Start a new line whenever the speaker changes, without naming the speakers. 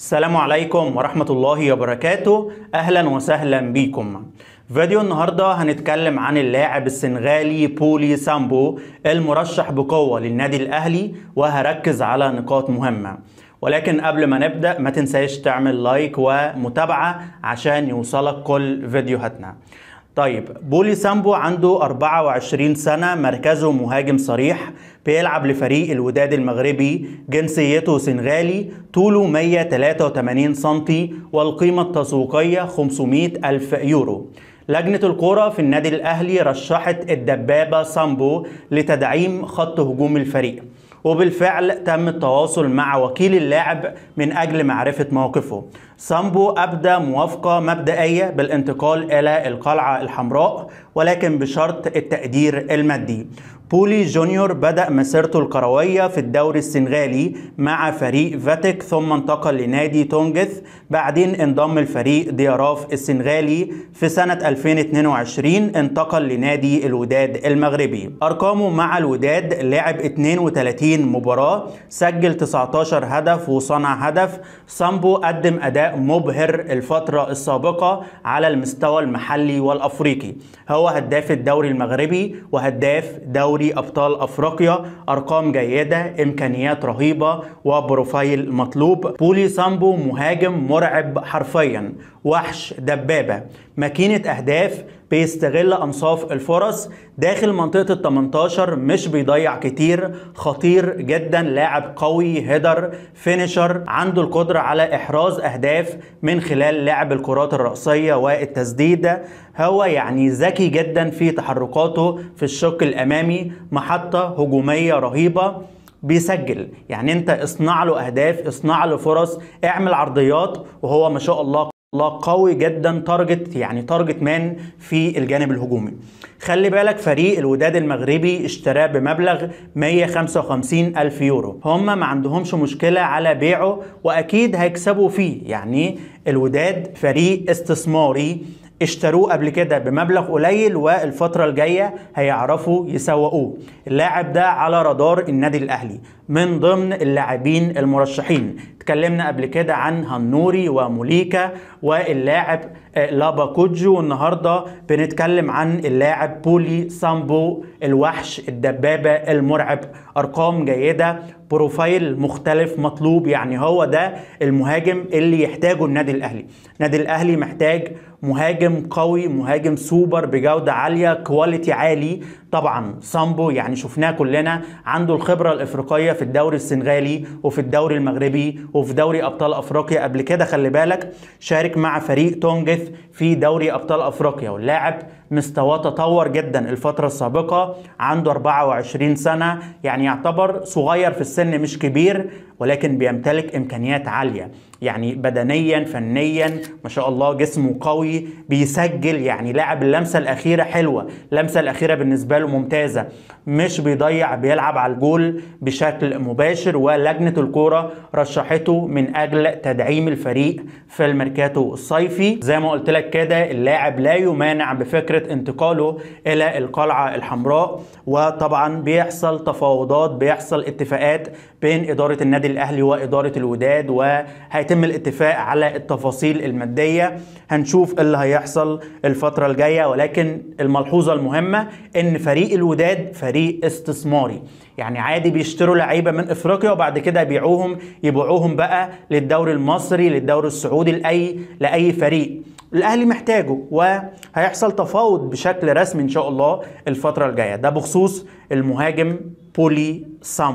السلام عليكم ورحمة الله وبركاته. أهلا وسهلا بكم. فيديو النهاردة هنتكلم عن اللاعب السنغالي بولي سامبو المرشح بقوة للنادي الأهلي، وهركز على نقاط مهمة. ولكن قبل ما نبدأ ما تنساش تعمل لايك ومتابعة عشان يوصلك كل فيديوهاتنا. طيب، بولي سامبو عنده 24 سنة، مركزه مهاجم صريح، بيلعب لفريق الوداد المغربي، جنسيته سنغالي، طوله 183 سنتي، والقيمة التسويقية 500 ألف يورو. لجنة الكرة في النادي الأهلي رشحت الدبابة سامبو لتدعيم خط هجوم الفريق، وبالفعل تم التواصل مع وكيل اللاعب من أجل معرفة موقفه. سامبو أبدى موافقة مبدئية بالانتقال إلى القلعة الحمراء، ولكن بشرط التقدير المادي. بولي جونيور بدأ مسيرته الكروية في الدوري السنغالي مع فريق فاتيك، ثم انتقل لنادي تونجث، بعدين انضم لفريق دياراف السنغالي. في سنة 2022 انتقل لنادي الوداد المغربي. أرقامه مع الوداد: لعب 32 مباراة، سجل 19 هدف وصنع هدف. سامبو قدم أداء مبهر الفترة السابقة على المستوى المحلي والأفريقي، هو هداف الدوري المغربي وهداف دوري أبطال أفريقيا. أرقام جيدة، إمكانيات رهيبة، وبروفايل مطلوب. بولي سامبو مهاجم مرعب حرفيا، وحش، دبابة، ماكينة أهداف، بيستغل أنصاف الفرص داخل منطقة ال 18، مش بيضيع كتير، خطير جدا، لاعب قوي، هيدر، فينيشر، عنده القدرة على إحراز أهداف من خلال لعب الكرات الرأسية والتسديد. هو يعني ذكي جدا في تحركاته في الشق الأمامي، محطة هجومية رهيبة، بيسجل. يعني انت اصنع له أهداف، اصنع له فرص، اعمل عرضيات، وهو ما شاء الله قوي جدا، تارجت مان في الجانب الهجومي. خلي بالك، فريق الوداد المغربي اشتراه بمبلغ 155 ألف يورو. هم ما عندهمش مشكلة على بيعه، وأكيد هيكسبوا فيه. يعني الوداد فريق استثماري، اشتروه قبل كده بمبلغ قليل، والفترة الجاية هيعرفوا يسوقوه. اللاعب ده على رادار النادي الأهلي، من ضمن اللاعبين المرشحين. اتكلمنا قبل كده عن هنوري وموليكا واللاعب لابا كوجو، والنهاردة بنتكلم عن اللاعب بولي سامبو، الوحش، الدبابة، المرعب. أرقام جيدة، بروفايل مختلف، مطلوب. يعني هو ده المهاجم اللي يحتاجه النادي الأهلي. النادي الأهلي محتاج مهاجم قوي، مهاجم سوبر بجودة عالية، كواليتي عالي. طبعا سامبو يعني شفناه كلنا، عنده الخبرة الإفريقية في الدوري السنغالي وفي الدوري المغربي وفي دوري أبطال أفريقيا قبل كده. خلي بالك، شارك مع فريق تونجث في دوري أبطال أفريقيا، واللاعب مستواه تطور جدا الفترة السابقة. عنده 24 سنة، يعني يعتبر صغير في السن، مش كبير، ولكن بيمتلك إمكانيات عالية. يعني بدنيا، فنيا، ما شاء الله، جسمه قوي، بيسجل. يعني لاعب اللمسة الأخيرة حلوة، اللمسة الأخيرة بالنسبة له ممتازة، مش بيضيع، بيلعب على الجول بشكل مباشر. ولجنة الكرة رشحته من أجل تدعيم الفريق في الميركاتو الصيفي. زي ما قلت لك كده، اللاعب لا يمانع بفكرة انتقاله إلى القلعة الحمراء، وطبعا بيحصل تفاوضات، بيحصل اتفاقات بين إدارة النادي الأهلي وإدارة الوداد، وهيتم الاتفاق على التفاصيل المادية. هنشوف اللي هيحصل الفترة الجاية. ولكن الملحوظة المهمة إن فريق الوداد فريق استثماري، يعني عادي بيشتروا لعيبة من إفريقيا وبعد كده يبيعوهم بقى للدوري المصري، للدوري السعودي، لأي فريق الأهلي محتاجه. وهيحصل تفاوض بشكل رسمي إن شاء الله الفترة الجاية. ده بخصوص المهاجم بولي سامبو.